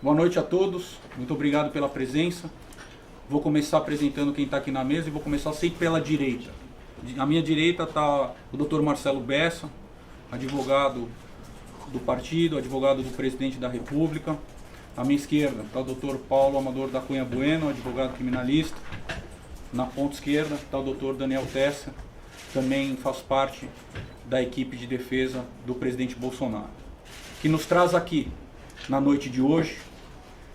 Boa noite a todos, muito obrigado pela presença. Vou começar apresentando quem está aqui na mesa e vou começar sempre pela direita. À minha direita está o Dr. Marcelo Bessa, advogado do partido, advogado do presidente da República. À minha esquerda está o Dr. Paulo Amador da Cunha Bueno, advogado criminalista. Na ponta esquerda está o Dr. Daniel Tessa, também faz parte da equipe de defesa do presidente Bolsonaro. O que nos traz aqui na noite de hoje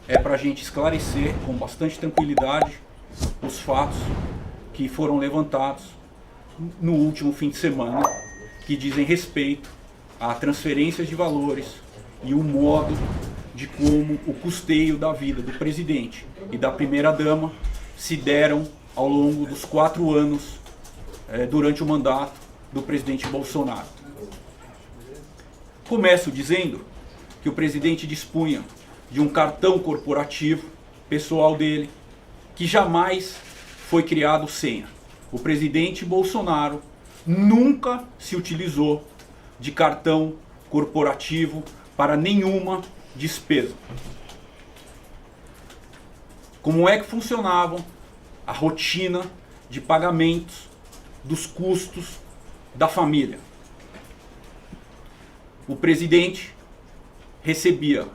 é para a gente esclarecer com bastante tranquilidade os fatos que foram levantados no último fim de semana, que dizem respeito a transferências de valores e o modo de como o custeio da vida do presidente e da primeira-dama se deram ao longo dos 4 anos durante o mandato do presidente Bolsonaro. Começo dizendo que o presidente dispunha de um cartão corporativo pessoal dele, que jamais foi criado senha. O presidente Bolsonaro nunca se utilizou de cartão corporativo para nenhuma despesa. Como é que funcionava a rotina de pagamentos dos custos da família? O presidente recebia,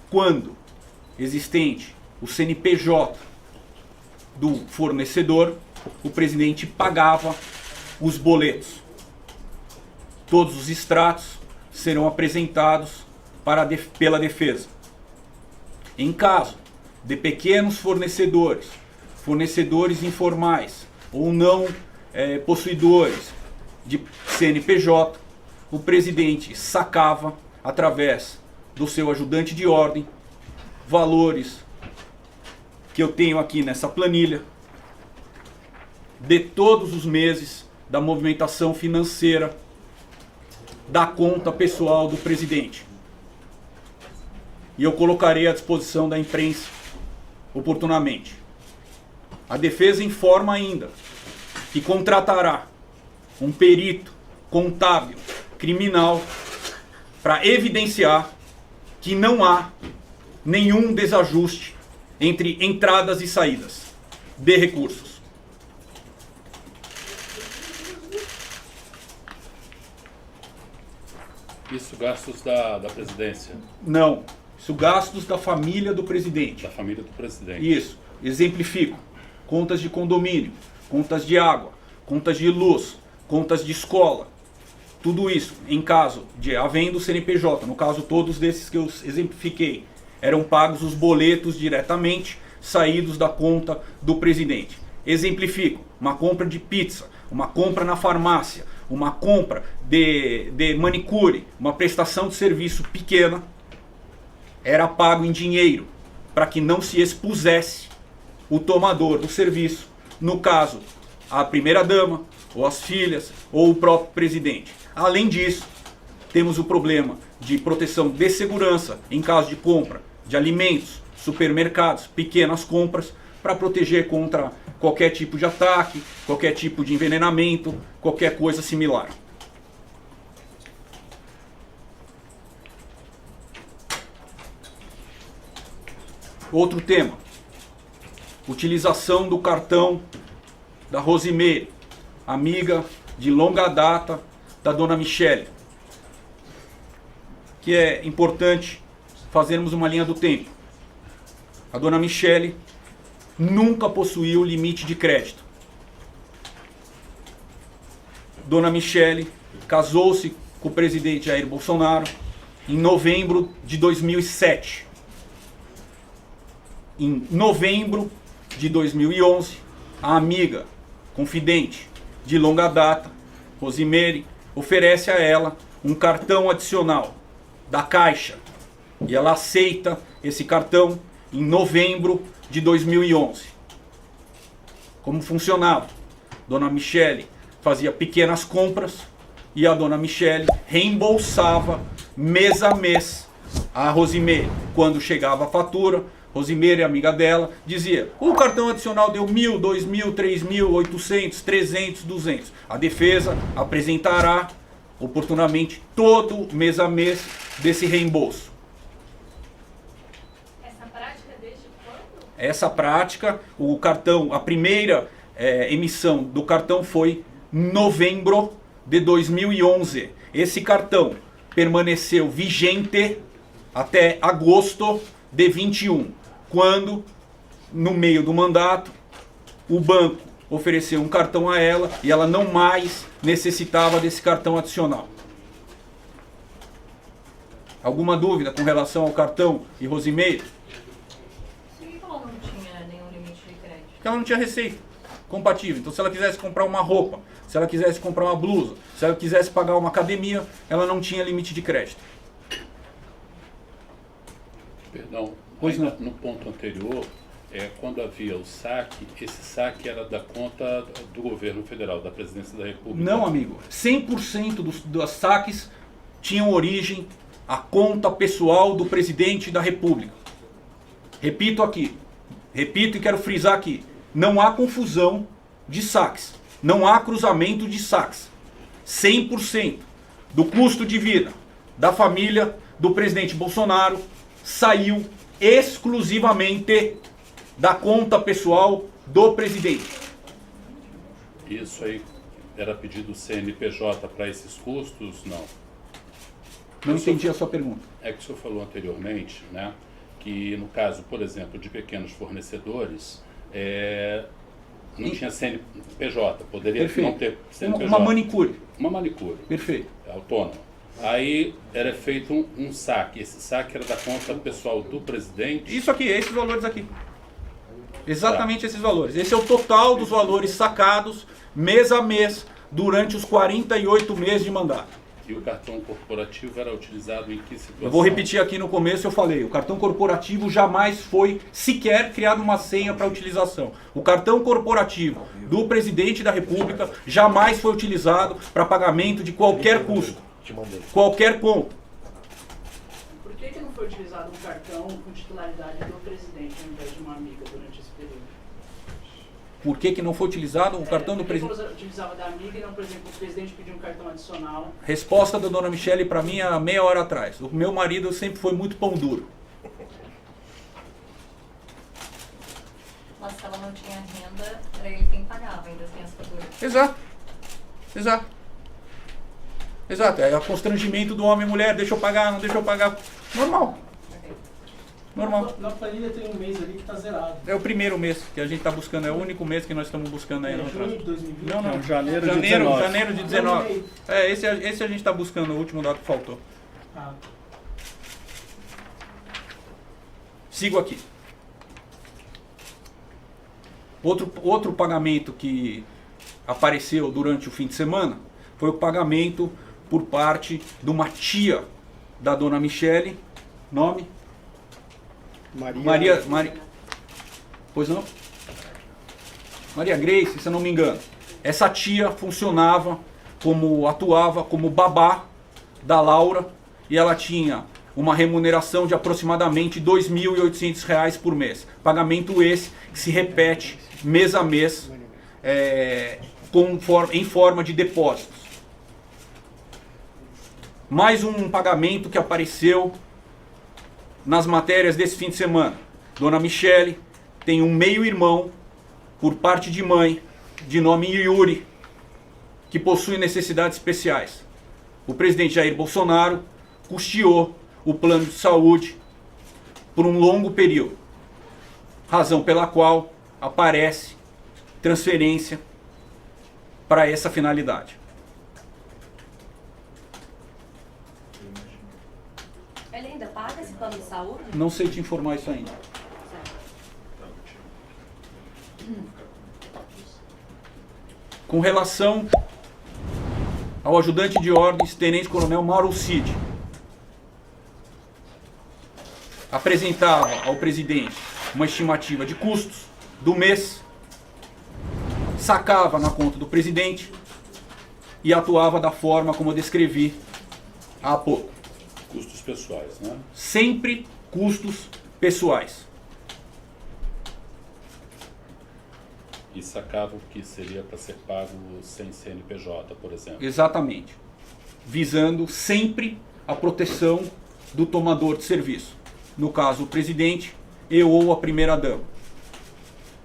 quando existente o CNPJ do fornecedor, o presidente pagava os boletos. Todos os extratos serão apresentados pela defesa. Em caso de pequenos fornecedores, fornecedores informais ou não possuidores de CNPJ, o presidente sacava através do seu ajudante de ordem valores que eu tenho aqui nessa planilha de todos os meses da movimentação financeira da conta pessoal do presidente. E eu colocarei à disposição da imprensa oportunamente. A defesa informa ainda que contratará um perito contábil criminal para evidenciar que não há nenhum desajuste entre entradas e saídas de recursos. Isso gastos da presidência? Não, isso gastos da família do presidente. Da família do presidente. Isso, exemplifico. Contas de condomínio, contas de água, contas de luz, contas de escola. Tudo isso, em caso de havendo CNPJ, no caso todos desses que eu exemplifiquei, eram pagos os boletos diretamente, saídos da conta do presidente. Exemplifico, uma compra de pizza, uma compra na farmácia, uma compra de manicure, uma prestação de serviço pequena, era pago em dinheiro, para que não se expusesse o tomador do serviço, no caso, a primeira-dama, ou as filhas, ou o próprio presidente. Além disso, temos o problema de proteção de segurança em caso de compra de alimentos, supermercados, pequenas compras, para proteger contra qualquer tipo de ataque, qualquer tipo de envenenamento, qualquer coisa similar. Outro tema, utilização do cartão da Rosemary, amiga de longa data da dona Michele, que é importante fazermos uma linha do tempo. A dona Michele nunca possuiu limite de crédito. Dona Michele casou-se com o presidente Jair Bolsonaro em novembro de 2007. Em novembro de 2011, a amiga, confidente de longa data, Rosemary, oferece a ela um cartão adicional da Caixa. E ela aceita esse cartão em novembro de 2011. Como funcionava? Dona Michele fazia pequenas compras e a dona Michele reembolsava mês a mês a Rosemary. Quando chegava a fatura, Rosemary, amiga dela, dizia: o cartão adicional deu 1.000, 2.000, 3.000, 800, 300, 200. A defesa apresentará oportunamente todo mês a mês desse reembolso. essa prática. O cartão, a primeira emissão do cartão foi em novembro de 2011. Esse cartão permaneceu vigente até agosto de 21, quando, no meio do mandato, o banco ofereceu um cartão a ela e ela não mais necessitava desse cartão adicional. Alguma dúvida com relação ao cartão e Rosimeire? Por que ela não tinha nenhum limite de crédito? Porque ela não tinha receita compatível. Então, se ela quisesse comprar uma roupa, se ela quisesse comprar uma blusa, se ela quisesse pagar uma academia, ela não tinha limite de crédito. Perdão, Pois ainda não. no ponto anterior, quando havia o saque, esse saque era da conta do governo federal, da presidência da República. Não, amigo. 100% dos saques tinham origem à conta pessoal do presidente da República. Repito aqui. Repito e quero frisar aqui. Não há confusão de saques. Não há cruzamento de saques. 100% do custo de vida da família do presidente Bolsonaro saiu exclusivamente da conta pessoal do presidente. Isso aí era pedido CNPJ para esses custos? Não. Não entendi a sua pergunta. É que o senhor falou anteriormente, né, que no caso, por exemplo, de pequenos fornecedores, não tinha CNPJ, poderia Perfeito. não ter CNPJ. Uma manicure. Uma manicure. Perfeito. Autônoma. Aí era feito um saque. Esse saque era da conta pessoal do presidente. Isso aqui, esses valores aqui. Exatamente esses valores. Esse é o total dos valores sacados mês a mês durante os 48 meses de mandato. E o cartão corporativo era utilizado em que situação? Eu vou repetir aqui no começo, eu falei, o cartão corporativo jamais foi sequer criado uma senha para utilização. O cartão corporativo do presidente da República jamais foi utilizado para pagamento de qualquer custo, qualquer conta. Por que não foi utilizado um cartão com titularidade do presidente ao invés de uma amiga durante esse período? Por que não foi utilizado o cartão do presidente? Por que utilizava da amiga e não, por exemplo, o presidente pediu um cartão adicional? Resposta da dona Michele para mim há meia hora atrás. O meu marido sempre foi muito pão duro. Mas se ela não tinha renda, era ele quem pagava, ainda tem essa figura. Exato. Exato. Exato. É o constrangimento do homem e mulher. Deixa eu pagar, não deixa eu pagar. Normal. Normal. Na planilha tem um mês ali que está zerado. É o primeiro mês que a gente está buscando. É o único mês que nós estamos buscando aí. É no junho de atraso. 2020? Não. Janeiro de 19. Janeiro de 19. Esse a gente está buscando. O último dado que faltou. Ah, Sigo aqui. Outro pagamento que apareceu durante o fim de semana foi o pagamento por parte de uma tia da dona Michele. Nome? Maria. Pois não? Maria Grace, se eu não me engano. Essa tia atuava como babá da Laura e ela tinha uma remuneração de aproximadamente R$ 2.800 por mês. Pagamento esse que se repete mês a mês em forma de depósitos. Mais um pagamento que apareceu nas matérias desse fim de semana. Dona Michele tem um meio-irmão por parte de mãe, de nome Yuri, que possui necessidades especiais. O presidente Jair Bolsonaro custeou o plano de saúde por um longo período, razão pela qual aparece transferência para essa finalidade. Ele ainda paga esse plano de saúde? Não sei te informar isso ainda. Com relação ao ajudante de ordens, Tenente Coronel Mauro Cid, apresentava ao presidente uma estimativa de custos do mês, sacava na conta do presidente e atuava da forma como eu descrevi há pouco. Custos pessoais, né? Sempre custos pessoais. E sacava o que seria para ser pago sem CNPJ, por exemplo. Exatamente. Visando sempre a proteção do tomador de serviço. No caso, o presidente e ou a primeira-dama.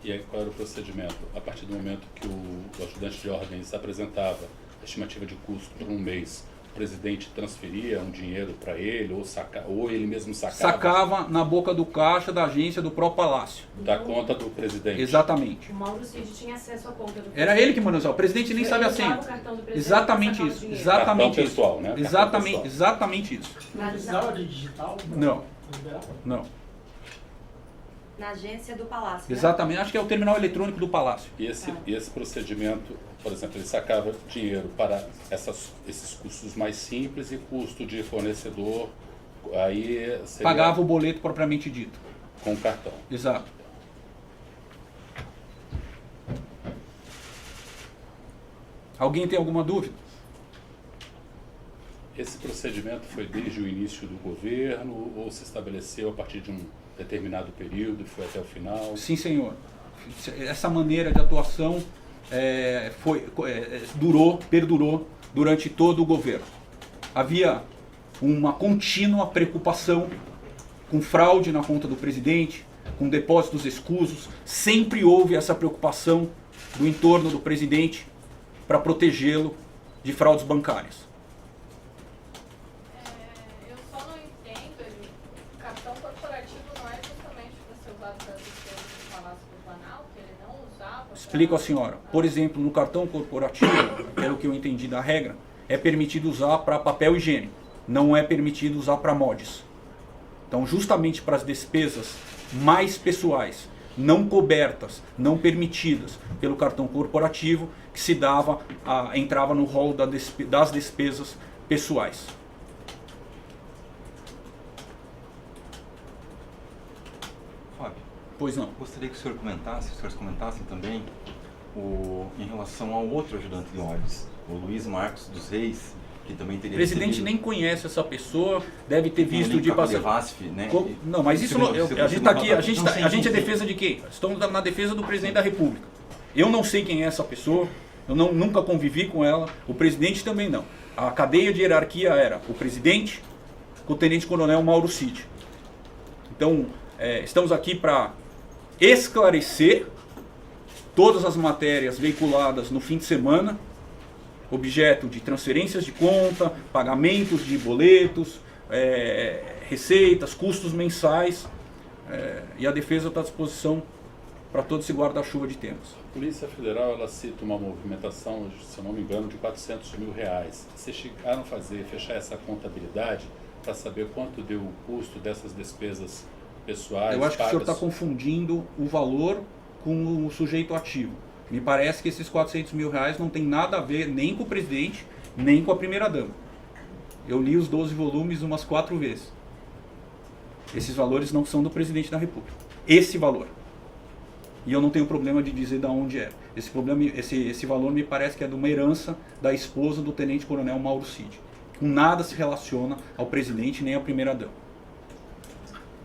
E aí qual era o procedimento? A partir do momento que o ajudante de ordens apresentava a estimativa de custo por um mês, o presidente transferia um dinheiro para ele ou ele mesmo Sacava na boca do caixa da agência do próprio Palácio. da conta do presidente. Exatamente. O Mauro Cid tinha acesso à conta do presidente. Era ele que mandou usar. O presidente nem sabe a senha. Usava o cartão do presidente Exatamente pra sacar o isso. dinheiro. Exatamente Cartão isso. pessoal, né? Cartão Exatamente, pessoal. exatamente isso. Não precisava de digital? Não. Liberar? Não. Na agência do Palácio. né? Exatamente. Acho que é o terminal eletrônico do Palácio. E esse procedimento, por exemplo, ele sacava dinheiro para esses custos mais simples e custo de fornecedor, aí seria Pagava o boleto propriamente dito. com cartão. Exato. Alguém tem alguma dúvida? Esse procedimento foi desde o início do governo ou se estabeleceu a partir de um determinado período e foi até o final? Sim, senhor. Essa maneira de atuação perdurou durante todo o governo. Havia uma contínua preocupação com fraude na conta do presidente, com depósitos escusos. Sempre houve essa preocupação do entorno do presidente para protegê-lo de fraudes bancárias. Eu só não entendo, o cartão corporativo não é justamente para ser usado para as despesas do Palácio do Planalto, ele não usava... Explico à senhora. Por exemplo, no cartão corporativo, pelo que eu entendi da regra, é permitido usar para papel higiênico, não é permitido usar para mods. Então, justamente para as despesas mais pessoais, não cobertas, não permitidas pelo cartão corporativo, que se dava, entrava no rol das despesas pessoais. Fábio, Pois não. gostaria que os senhores comentassem também em relação ao outro ajudante de ordens, o Luiz Marcos dos Reis, que também teria O presidente recebido nem conhece essa pessoa, deve ter um visto link de para a passagem. Devasf, né? Não, mas isso Segundo- não, segundo- a gente está aqui, a gente, não, tá- sim, a gente sim, é sim. defesa de quem? Estamos na defesa do presidente da República. Eu não sei quem é essa pessoa, eu nunca convivi com ela, o presidente também não. A cadeia de hierarquia era o presidente com o tenente-coronel Mauro Cid. Então, estamos aqui para esclarecer todas as matérias veiculadas no fim de semana, objeto de transferências de conta, pagamentos de boletos, receitas, custos mensais, e a defesa está à disposição para todo esse guarda-chuva de temas. A Polícia Federal ela cita uma movimentação, se eu não me engano, de R$400 mil. Vocês chegaram a fechar essa contabilidade para saber quanto deu o custo dessas despesas pessoais? Eu acho que o senhor está pagas? confundindo o valor com o sujeito ativo. Me parece que esses R$400 mil não tem nada a ver nem com o presidente, nem com a primeira-dama. Eu li os 12 volumes umas 4 vezes. Esses valores não são do presidente da República. Esse valor. E eu não tenho problema de dizer de onde é. Esse valor me parece que é de uma herança da esposa do tenente-coronel Mauro Cid. Com nada se relaciona ao presidente nem à primeira-dama.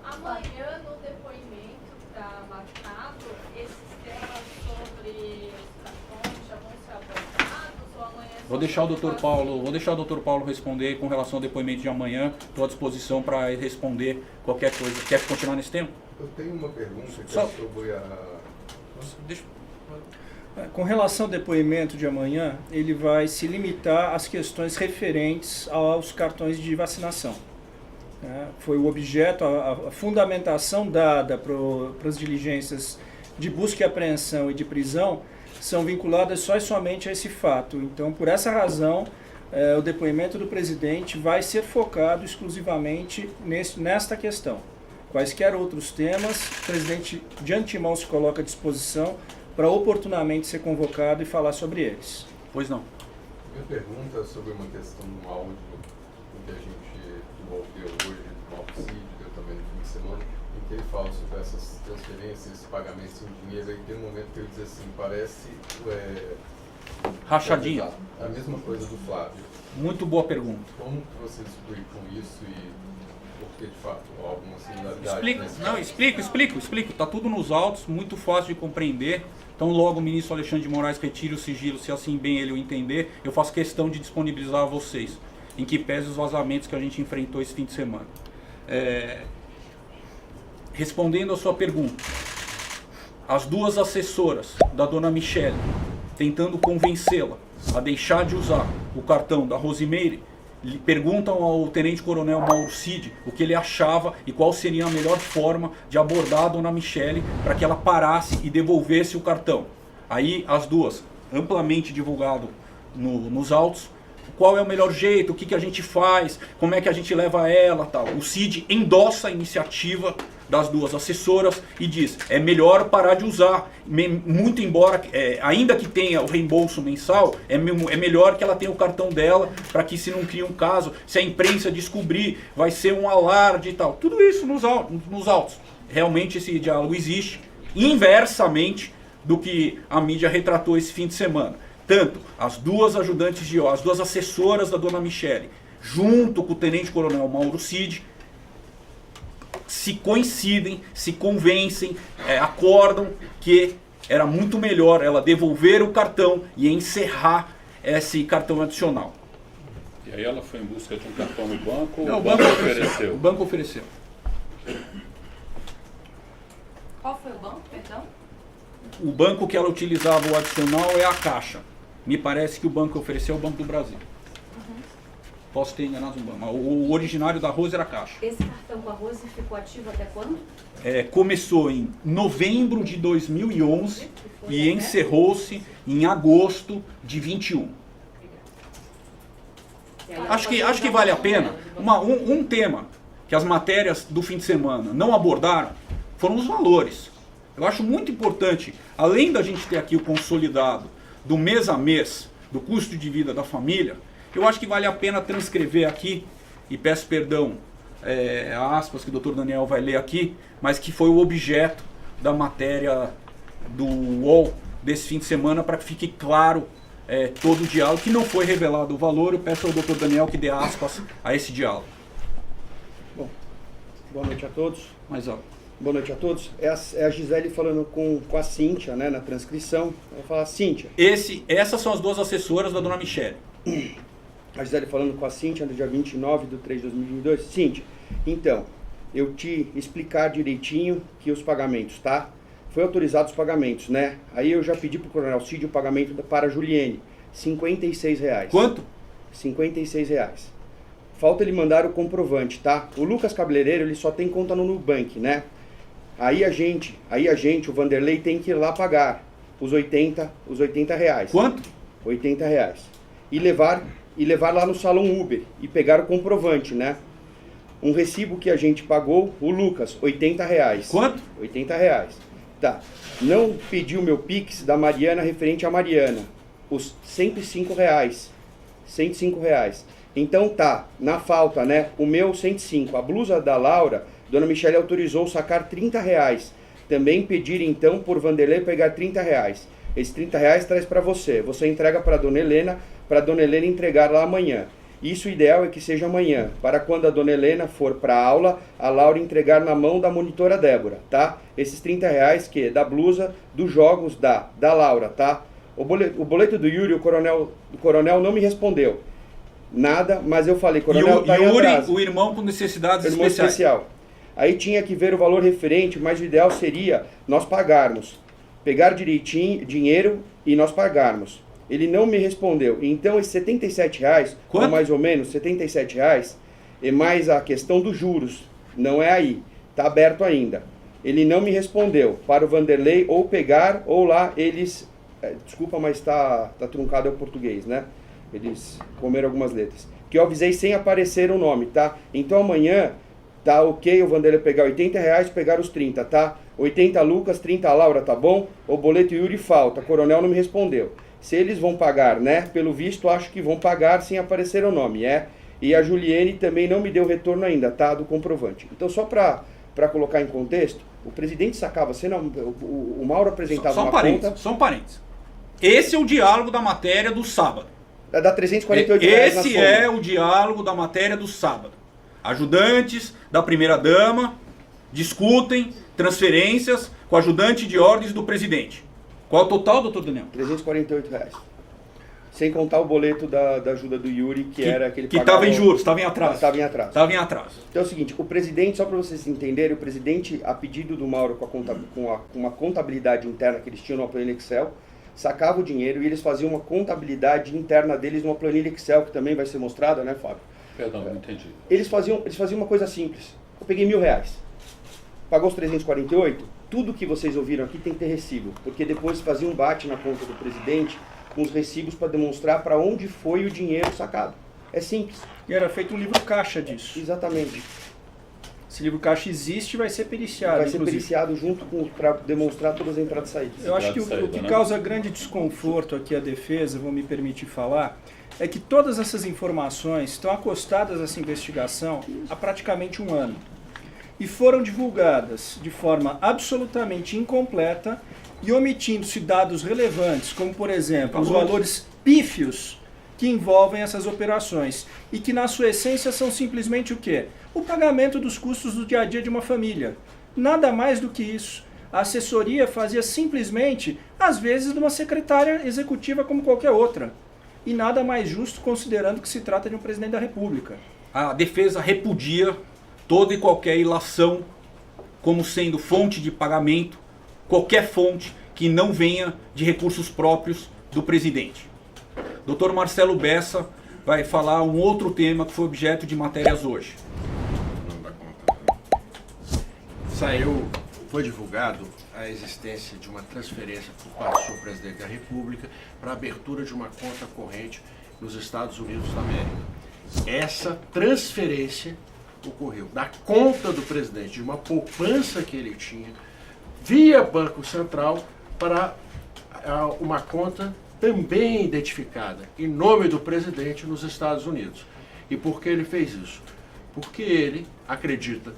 Amanhã, no depoimento, está marcado, esses temas sobre os cartões já vão ser abordados ou amanhã... Vou deixar o Dr. Paulo responder com relação ao depoimento de amanhã. Estou à disposição para responder qualquer coisa. Quer continuar nesse tema? Eu tenho uma pergunta que Só- é sobre a... Deixa. Com relação ao depoimento de amanhã, ele vai se limitar às questões referentes aos cartões de vacinação. Foi o objeto, a fundamentação dada para as diligências de busca e apreensão e de prisão são vinculadas só e somente a esse fato. Então, por essa razão, o depoimento do presidente vai ser focado exclusivamente nesta questão. Quaisquer outros temas, o presidente de antemão se coloca à disposição para oportunamente ser convocado e falar sobre eles. Pois não. Minha pergunta é sobre uma questão do áudio que a gente desenvolveu hoje do Mauro Cid, deu também no fim de semana, em que ele fala sobre essas transferências, esses pagamentos em dinheiro, aí tem um momento que ele diz assim, parece... Rachadinha. A mesma coisa do Flávio. Muito boa pergunta. Como que vocês explicam isso e por que de fato há alguma similaridade? Explico. Está tudo nos autos, muito fácil de compreender. Então, logo o ministro Alexandre de Moraes retire o sigilo, se assim bem ele o entender, eu faço questão de disponibilizar a vocês, em que pese os vazamentos que a gente enfrentou esse fim de semana. Respondendo a sua pergunta, as duas assessoras da dona Michele, tentando convencê-la a deixar de usar o cartão da Rosimeire, perguntam ao tenente-coronel Mauro Cid o que ele achava e qual seria a melhor forma de abordar a dona Michele para que ela parasse e devolvesse o cartão. Aí as duas, amplamente divulgado nos autos, qual é o melhor jeito, o que a gente faz, como é que a gente leva ela, tal. O Cid endossa a iniciativa das duas assessoras e diz, é melhor parar de usar, muito embora, ainda que tenha o reembolso mensal, é melhor que ela tenha o cartão dela, para que se não crie um caso, se a imprensa descobrir, vai ser um alarde e tal. Tudo isso nos autos. Realmente esse diálogo existe, inversamente do que a mídia retratou esse fim de semana. Tanto as duas ajudantes de as duas assessoras da dona Michele, junto com o tenente-coronel Mauro Cid, se coincidem, se convencem, acordam que era muito melhor ela devolver o cartão e encerrar esse cartão adicional. E aí ela foi em busca de um cartão no banco ou Não, o banco ofereceu? O banco ofereceu. Qual foi o banco, perdão? O banco que ela utilizava o adicional é a Caixa. Me parece que o banco que ofereceu é o Banco do Brasil. Posso ter enganado um banco, mas o originário da Rose era a Caixa. Esse cartão com a Rose ficou ativo até quando? Começou em novembro de 2011 e encerrou-se em agosto de 21. Acho que vale a pena. Um tema que as matérias do fim de semana não abordaram foram os valores. Eu acho muito importante, além da gente ter aqui o consolidado do mês a mês, do custo de vida da família, eu acho que vale a pena transcrever aqui, e peço perdão a aspas que o Dr. Daniel vai ler aqui, mas que foi o objeto da matéria do UOL desse fim de semana, para que fique claro todo o diálogo, que não foi revelado o valor. Eu peço ao Dr. Daniel que dê aspas a esse diálogo. Bom, boa noite a todos. Mas, ó, Boa noite a todos. É a Gisele falando com a Cíntia, né, na transcrição. Ela fala, Cíntia. Essas são as duas assessoras da dona Michele. A Gisele falando com a Cíntia no dia 29 de 3 de 2022. Cíntia, então, eu te explicar direitinho que os pagamentos, tá? Foi autorizados os pagamentos, né? Aí eu já pedi pro Coronel Cid o pagamento para a Juliene, R$56. Quanto? R$56. Falta ele mandar o comprovante, tá? O Lucas Cabeleireiro, ele só tem conta no Nubank, né? Aí a gente, o Vanderlei, tem que ir lá pagar os 80 reais. Quanto? 80 reais. E levar lá no salão Uber e pegar o comprovante, né? Um recibo que a gente pagou, o Lucas, 80 reais. Quanto? 80 reais. Tá. Não pediu meu Pix da Mariana referente a Mariana. Os 105 reais. 105 reais. Então tá, na falta, né? O meu 105. A blusa da Laura, Dona Michele autorizou sacar 30 reais. Também pedir então por Vanderlei pegar 30 reais. Esses 30 reais traz para você. Você entrega para Dona Helena entregar lá amanhã. Isso o ideal é que seja amanhã, para quando a Dona Helena for para a aula, a Laura entregar na mão da monitora Débora, tá? Esses 30 reais que é da blusa dos jogos da Laura, tá? O boleto do Yuri, o coronel não me respondeu. Nada, mas eu falei, coronel, tá em atraso. O irmão com necessidades irmão especiais. Especial. Aí tinha que ver o valor referente, mas o ideal seria nós pagarmos. Pegar direitinho dinheiro e nós pagarmos. Ele não me respondeu. Então esses 77 reais, ou mais ou menos 77 reais, é mais a questão dos juros. Não é aí. Está aberto ainda. Ele não me respondeu. Para o Vanderlei ou pegar, ou lá eles... desculpa, mas está truncado ao português, né? Eles comeram algumas letras. Que eu avisei sem aparecer o nome, tá? Então amanhã tá ok o Vanderlei pegar 80 reais, pegar os 30, tá? 80 Lucas, 30 Laura, tá bom? O boleto Yuri falta, coronel não me respondeu. Se eles vão pagar, né? Pelo visto, acho que vão pagar sem aparecer o nome, E a Juliene também não me deu retorno ainda, tá? Do comprovante. Então só para colocar em contexto, o presidente sacava, o Mauro apresentava uma conta... Só um parênteses. Esse é o diálogo da matéria do sábado. Dá 348 reais na Esse soma. é o diálogo da matéria do sábado. Ajudantes da primeira-dama discutem transferências com ajudante de ordens do presidente. Qual é o total, doutor Daniel? 348 reais. Sem contar o boleto da ajuda do Yuri, que era aquele que estava em juros, estava em atraso. Estava em atraso. Estava em atraso. Então é o seguinte, o presidente, só para vocês entenderem, o presidente, a pedido do Mauro com uma contabilidade interna que eles tinham numa planilha Excel, sacava o dinheiro e eles faziam uma contabilidade interna deles numa planilha Excel, que também vai ser mostrada, né, Fábio? Perdão, não entendi. Eles faziam uma coisa simples. Eu peguei R$1.000. Pagou os 348? Tudo que vocês ouviram aqui tem que ter recibo, porque depois fazia um bate na conta do presidente com os recibos para demonstrar para onde foi o dinheiro sacado. É simples. E era feito um livro caixa disso. Exatamente. Esse livro caixa existe e vai ser periciado. Vai ser inclusive. periciado junto com para demonstrar todas as entradas e saídas. Eu acho que o que causa grande desconforto aqui à defesa, vou me permitir falar, é que todas essas informações estão acostadas a essa investigação há praticamente um ano. E foram divulgadas de forma absolutamente incompleta e omitindo-se dados relevantes, como, por exemplo, os valores pífios que envolvem essas operações e que, na sua essência, são simplesmente o quê? O pagamento dos custos do dia a dia de uma família. Nada mais do que isso. A assessoria fazia simplesmente, às vezes, de uma secretária executiva como qualquer outra. E nada mais justo considerando que se trata de um presidente da República. A defesa repudia toda e qualquer ilação como sendo fonte de pagamento, qualquer fonte que não venha de recursos próprios do presidente. Dr. Marcelo Bessa vai falar um outro tema que foi objeto de matérias hoje. Foi divulgado a existência de uma transferência por parte do senhor presidente da República para a abertura de uma conta corrente nos Estados Unidos da América. Essa transferência ocorreu da conta do presidente, de uma poupança que ele tinha, via Banco Central, para uma conta também identificada em nome do presidente nos Estados Unidos. E por que ele fez isso? Porque ele acredita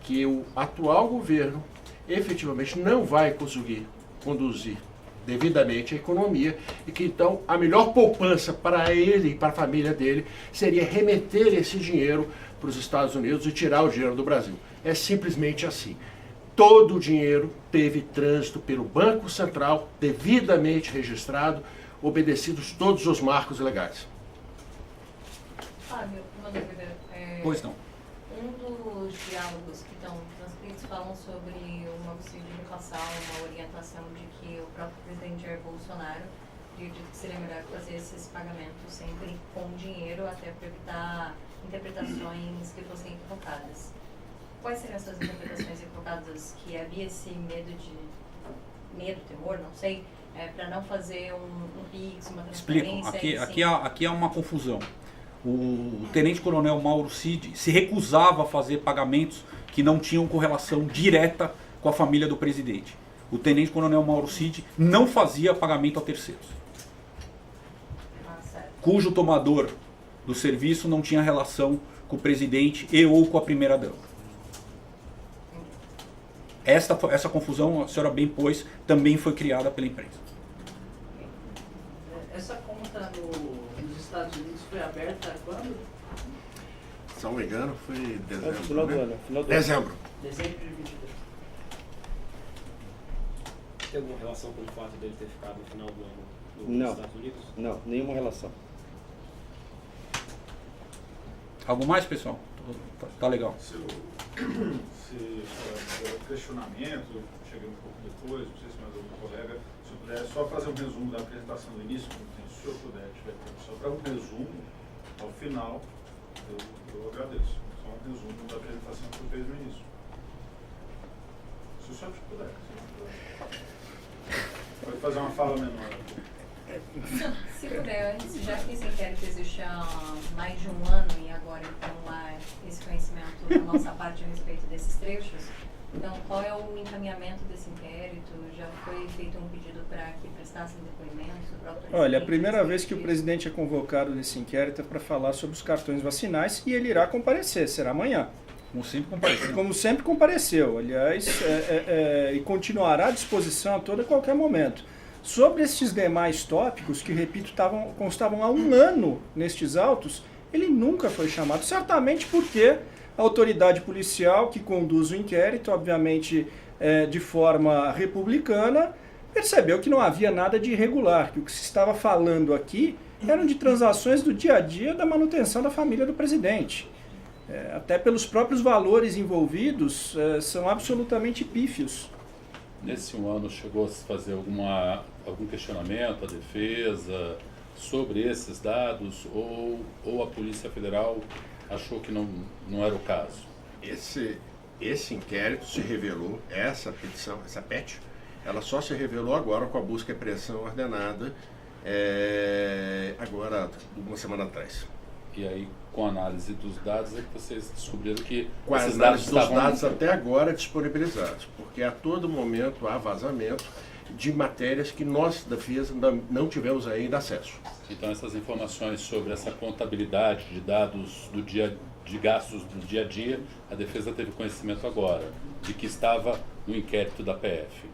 que o atual governo efetivamente não vai conseguir conduzir devidamente a economia e que então a melhor poupança para ele e para a família dele seria remeter esse dinheiro para os Estados Unidos e tirar o dinheiro do Brasil. É simplesmente assim. Todo o dinheiro teve trânsito pelo Banco Central, devidamente registrado, obedecidos todos os marcos legais. Fábio, uma dúvida. Pois não. Um dos diálogos que estão transcritos falam sobre uma possível inflação, uma orientação de que o próprio presidente Jair Bolsonaro acredita que seria melhor fazer esses pagamentos sempre com dinheiro, até para evitar interpretações que fossem equivocadas. Quais seriam essas interpretações equivocadas? Que havia esse medo, temor, não sei, para não fazer um PIX, uma transferência? Explico. Aqui há uma confusão. O tenente-coronel Mauro Cid se recusava a fazer pagamentos que não tinham correlação direta com a família do presidente. O tenente-coronel Mauro Cid não fazia pagamento a terceiros, cujo tomador do serviço não tinha relação com o presidente e ou com a primeira-dama. Essa confusão, a senhora bem pôs, também foi criada pela imprensa. Essa conta nos Estados Unidos foi aberta quando? Se não me engano, foi em dezembro. Final do ano. Dezembro. Dezembro de 22. Tem alguma relação com o fato dele ter ficado no final do ano Não. nos Estados Unidos? Não, nenhuma relação. Algo mais, pessoal? Tá legal. Se questionamento, cheguei um pouco depois, não sei se mais algum colega, se eu puder só fazer um resumo da apresentação do início, se o senhor puder, tiver tempo, só para um resumo, ao final, eu agradeço. Só um resumo da apresentação que eu fiz no início. Se o senhor puder. Pode fazer uma fala menor. Se puder, antes, já que esse inquérito existe há mais de um ano e agora então há esse conhecimento da nossa parte a respeito desses trechos, então qual é o encaminhamento desse inquérito? Já foi feito um pedido para que prestassem depoimentos? Olha, a primeira vez que o presidente é convocado nesse inquérito é para falar sobre os cartões vacinais e ele irá comparecer, será amanhã. Como sempre compareceu. Como sempre compareceu, aliás, e continuará à disposição a todo e qualquer momento. Sobre estes demais tópicos, que, repito, constavam há um ano nestes autos, ele nunca foi chamado, certamente porque a autoridade policial que conduz o inquérito, obviamente de forma republicana, percebeu que não havia nada de irregular, que o que se estava falando aqui eram de transações do dia a dia da manutenção da família do presidente. Até pelos próprios valores envolvidos, são absolutamente pífios. Nesse um ano chegou a se fazer algum questionamento à defesa sobre esses dados ou a Polícia Federal achou que não era o caso? Esse inquérito se revelou, essa petição, essa PET, ela só se revelou agora com a busca e apreensão ordenada, agora, uma semana atrás. E aí, com a análise dos dados, é que vocês descobriram que com a esses análise dados dos dados até agora disponibilizados, porque a todo momento há vazamento de matérias que nós, da FIES, não tivemos ainda acesso. Então, essas informações sobre essa contabilidade de dados de gastos do dia a dia, a defesa teve conhecimento agora, de que estava no inquérito da PF.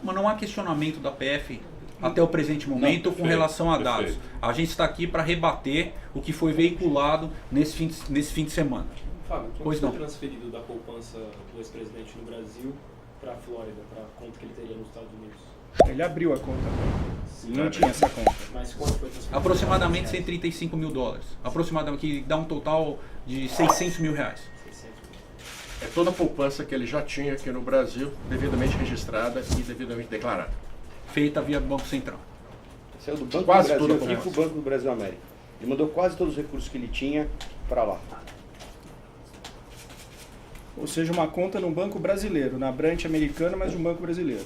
Mas não há questionamento da PF até o presente momento com relação a dados. A gente está aqui para rebater o que foi veiculado nesse fim de semana. Fábio, Pois foi não. transferido da poupança do ex-presidente no Brasil para a Flórida, para a conta que ele teria nos Estados Unidos? Ele abriu a conta. Não tinha essa conta. Mas quanto foi transferido? Aproximadamente 135 mil dólares. Aproximadamente, que dá um total de 600 mil reais. É toda a poupança que ele já tinha aqui no Brasil, devidamente registrada e devidamente declarada. Feita via Banco Central. Saiu do Banco Quase do tudo Brasil aqui com para o Banco do Brasil América. Ele mandou quase todos os recursos que ele tinha para lá. Ou seja, uma conta num banco brasileiro, na branch americana, mas um banco brasileiro.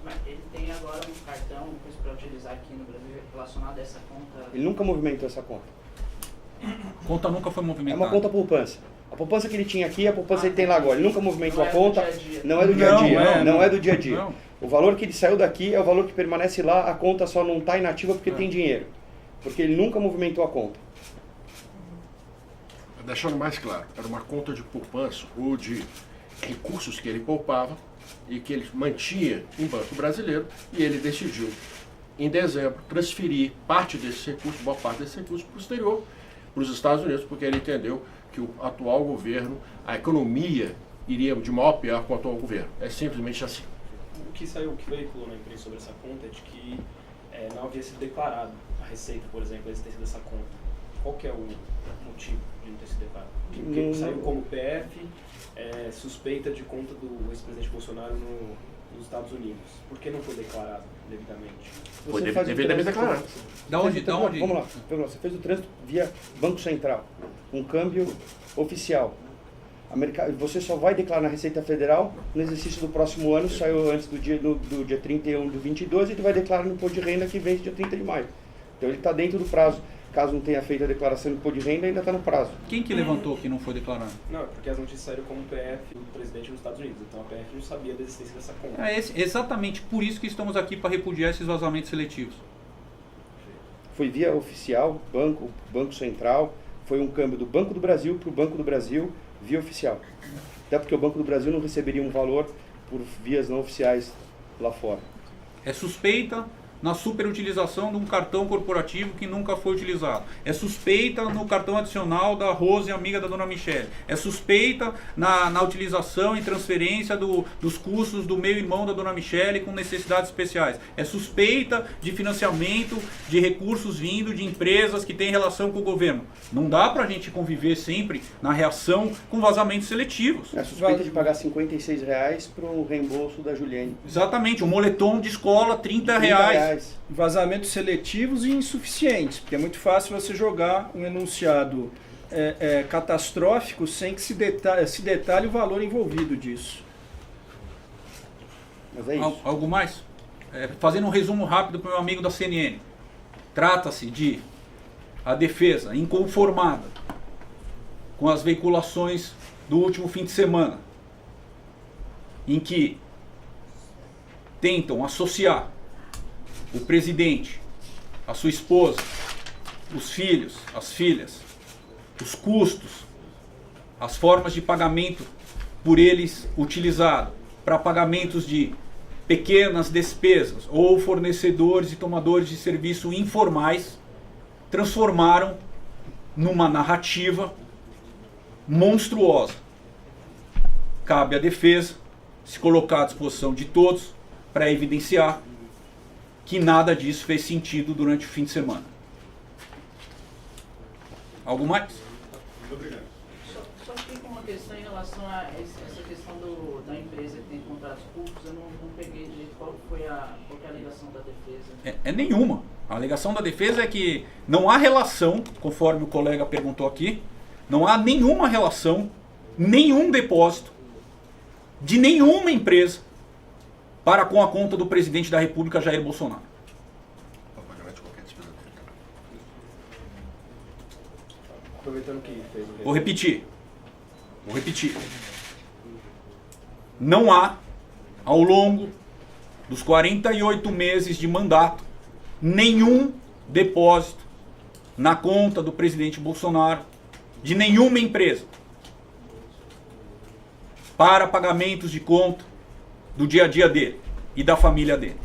Mas ele tem agora um cartão para utilizar aqui no Brasil relacionado a essa conta. Ele nunca movimentou essa conta. A conta nunca foi É movimentada. uma conta poupança. A poupança que ele tinha aqui, a poupança que ele tem lá agora. Ele nunca movimentou Não a é do conta. dia a dia. Não é do dia a dia. Não é do dia a dia. Não. O valor que ele saiu daqui é o valor que permanece lá. A conta só não está inativa porque tem dinheiro. Porque ele nunca movimentou a conta. Deixando mais claro, era uma conta de poupança ou de recursos que ele poupava e que ele mantinha em banco brasileiro, e ele decidiu, em dezembro, transferir parte desses recursos, boa parte desses recursos, para o exterior, para os Estados Unidos, porque ele entendeu que o atual governo, a economia iria de mal a pior com o atual governo. É simplesmente assim. O que veiculou na imprensa sobre essa conta é de que não havia sido declarado a Receita, por exemplo, a existência dessa conta. Qual que é o motivo de não ter sido declarado? Porque saiu como PF, suspeita de conta do ex-presidente Bolsonaro nos Estados Unidos. Por que não foi declarado devidamente? Foi Você faz o devidamente trânsito- declarado. Da onde? Vamos lá. Você fez o trânsito via Banco Central. Um câmbio oficial. Você só vai declarar na Receita Federal no exercício do próximo ano, saiu antes do dia 31 do 22, e tu vai declarar no imposto de renda que vence dia 30 de maio. Então ele está dentro do prazo. Caso não tenha feito a declaração do imposto de renda, ainda está no prazo. Quem que levantou que não foi declarado? Não, é porque as notícias saíram como PF do presidente dos Estados Unidos. Então a PF não sabia da existência dessa conta. É exatamente por isso que estamos aqui para repudiar esses vazamentos seletivos. Foi via oficial, Banco Central, foi um câmbio do Banco do Brasil para o Banco do Brasil via oficial. Até porque o Banco do Brasil não receberia um valor por vias não oficiais lá fora. É suspeita na superutilização de um cartão corporativo que nunca foi utilizado. É suspeita no cartão adicional da Rose, amiga da dona Michele. É suspeita na utilização e transferência dos custos do meio-irmão da dona Michele com necessidades especiais. É suspeita de financiamento de recursos vindo de empresas que têm relação com o governo. Não dá pra gente conviver sempre na reação com vazamentos seletivos. É suspeita de pagar R$56 para o reembolso da Juliane. Exatamente, um moletom de escola, R$30. Vazamentos seletivos e insuficientes, porque é muito fácil você jogar um enunciado catastrófico sem que se detalhe o valor envolvido disso. Mas é isso. Algo mais? Fazendo um resumo rápido para o meu amigo da CNN. Trata-se de a defesa inconformada com as veiculações do último fim de semana, em que tentam associar o presidente, a sua esposa, os filhos, as filhas, os custos, as formas de pagamento por eles utilizado para pagamentos de pequenas despesas ou fornecedores e tomadores de serviço informais, transformaram numa narrativa monstruosa. Cabe à defesa se colocar à disposição de todos para evidenciar que nada disso fez sentido durante o fim de semana. Algo mais? Muito obrigado. Só fiquei com uma questão em relação a essa questão da empresa que tem contratos públicos. Eu não peguei direito qual que é a alegação da defesa. É nenhuma. A alegação da defesa é que não há relação, conforme o colega perguntou aqui, não há nenhuma relação, nenhum depósito de nenhuma empresa para com a conta do presidente da República, Jair Bolsonaro. Aproveitando que fez o Vou repetir. Não há, ao longo dos 48 meses de mandato, nenhum depósito na conta do presidente Bolsonaro de nenhuma empresa para pagamentos de conta do dia a dia dele e da família dele.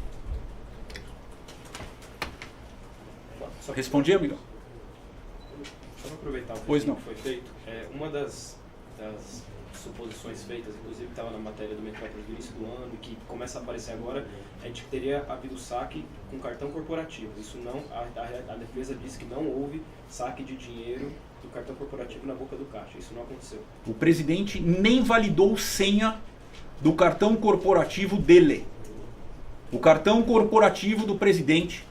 Respondi, amigão? Só para aproveitar o Pois não. que foi feito, uma das suposições feitas, inclusive estava na matéria do Metrópolis do início do ano, e que começa a aparecer agora, é de que teria havido saque com cartão corporativo. Isso não, a defesa disse que não houve saque de dinheiro do cartão corporativo na boca do caixa. Isso não aconteceu. O presidente nem validou senha do cartão corporativo dele. O cartão corporativo do presidente,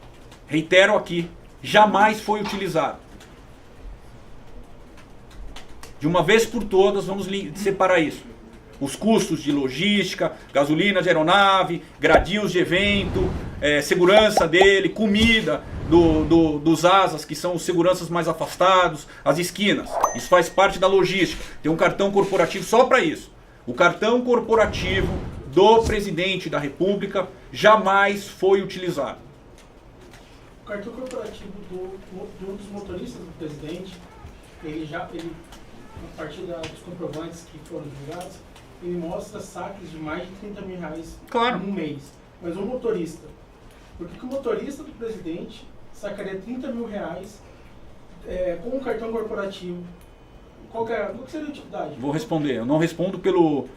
reitero aqui, jamais foi utilizado. De uma vez por todas, vamos separar isso. Os custos de logística, gasolina de aeronave, gradios de evento, segurança dele, comida dos asas, que são os seguranças mais afastados, as esquinas. Isso faz parte da logística. Tem um cartão corporativo só para isso. O cartão corporativo do presidente da República jamais foi utilizado. O cartão corporativo de um dos motoristas do presidente, ele a partir dos comprovantes que foram divulgados, ele mostra saques de mais de 30 mil reais no mês. Mas o motorista, por que o motorista do presidente sacaria 30 mil reais com um cartão corporativo? Qual que seria a utilidade? Vou responder. Eu não respondo pelo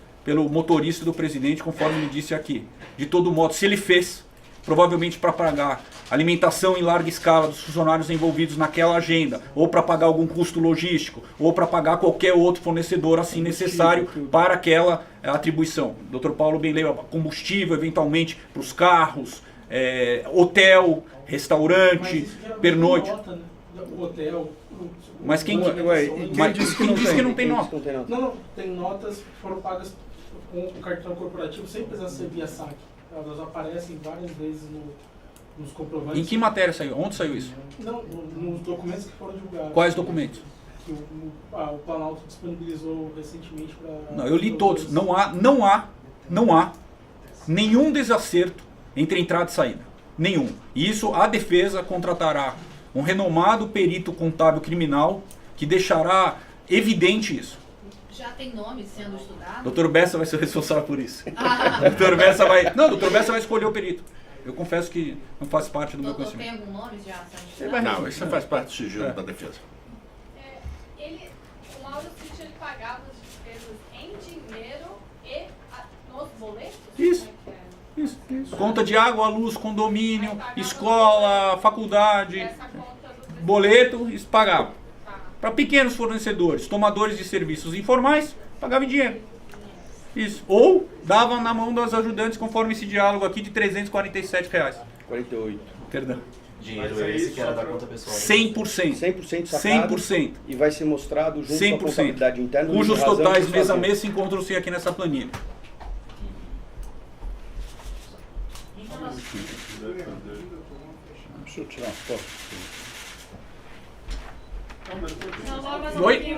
motorista do presidente, conforme ele disse aqui. De todo modo, se ele fez, provavelmente para pagar alimentação em larga escala dos funcionários envolvidos naquela agenda, ou para pagar algum custo logístico, ou para pagar qualquer outro fornecedor assim necessário para aquela atribuição. Dr. Paulo bem leu, combustível eventualmente para os carros, hotel, restaurante, pernoite. Nota, né? O hotel. Mas quem disse que não tem nota? Não, tem notas que foram pagas com o cartão corporativo sem precisar ser via saque. Elas aparecem várias vezes nos comprovantes. Em que matéria saiu? Onde saiu isso? Não, nos documentos que foram divulgados. Quais documentos? Que o Planalto disponibilizou recentemente para... Não, eu li todos. Não há nenhum desacerto entre entrada e saída. Nenhum. E isso a defesa contratará um renomado perito contábil criminal que deixará evidente isso. Já tem nomes sendo estudados? Dr. Bessa vai ser o responsável por isso. Dr. Bessa vai... Não, Dr. Bessa vai escolher o perito. Eu confesso que não faz parte do meu conhecimento. Tem algum nome já sendo estudado? Não, isso faz parte do sigilo da defesa. O Mauro Cid, ele pagava as despesas em dinheiro e nos boletos? Isso. Isso. Conta de água, luz, condomínio, escola, faculdade, boleto, isso pagava. Para pequenos fornecedores, tomadores de serviços informais, pagava em dinheiro. Isso. Ou dava na mão das ajudantes, conforme esse diálogo aqui, de R$347. 48. Perdão. Dinheiro esse que era da conta pessoal. 100%. 100% sacado. 100%. E vai ser mostrado junto 100%. com a contabilidade interna. Cujos totais mês a mês se encontram-se aqui nessa planilha. Deixa eu tirar uma foto. Oi?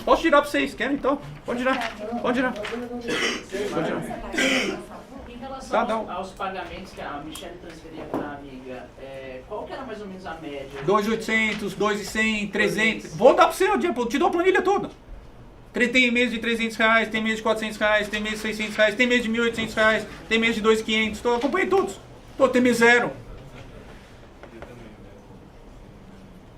Posso tirar pra vocês? Querem então? Pode tirar. Pode tirar. Em relação aos pagamentos que a Michelle transferia para a amiga, qual que era mais ou menos a média? 2.800, 2.100, 300. Vou dar pra você, eu te dou a planilha toda. Tem mês de R$300, tem mês de R$400, tem mês de R$600, tem mês de R$1.800, tem mês de R$2.500. Acompanhei todos. Tem mês zero.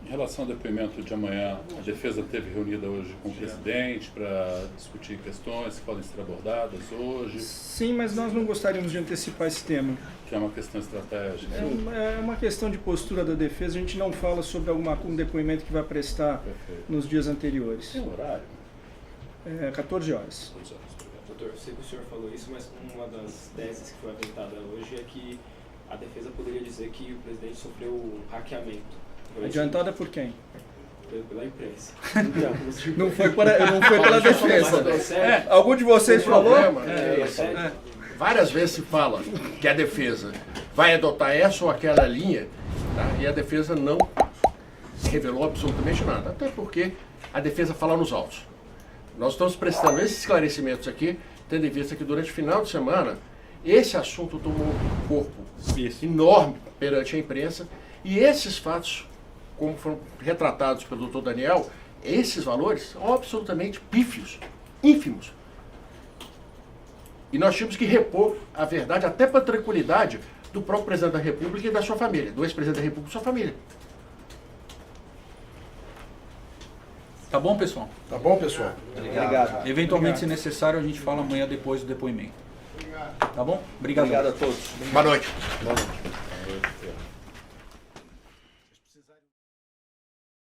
Em relação ao depoimento de amanhã, a defesa esteve reunida hoje com o presidente para discutir questões que podem ser abordadas hoje. Sim, mas nós não gostaríamos de antecipar esse tema. Que é uma questão estratégica. É uma questão de postura da defesa, a gente não fala sobre um depoimento que vai prestar nos dias anteriores. Tem horário? 14 horas. Doutor, eu sei que o senhor falou isso, mas uma das teses que foi aventada hoje é que a defesa poderia dizer que o presidente sofreu um hackeamento. Adiantada por quem? Pela imprensa. Não foi pela defesa. Algum de vocês falou? Várias vezes se fala que a defesa vai adotar essa ou aquela linha, tá? E a defesa não revelou absolutamente nada. Até porque a defesa fala nos autos. Nós estamos prestando esses esclarecimentos aqui, tendo em vista que durante o final de semana, esse assunto tomou um corpo enorme perante a imprensa, e esses fatos, como foram retratados pelo doutor Daniel, esses valores são absolutamente pífios, ínfimos. E nós tínhamos que repor a verdade até para a tranquilidade do próprio presidente da República e da sua família, do ex-presidente da República e sua família. Tá bom, pessoal? Tá bom, pessoal? Obrigado. Eventualmente, se necessário, a gente fala amanhã depois do depoimento. Tá bom? Obrigado. Obrigado a todos. Boa noite. Boa noite.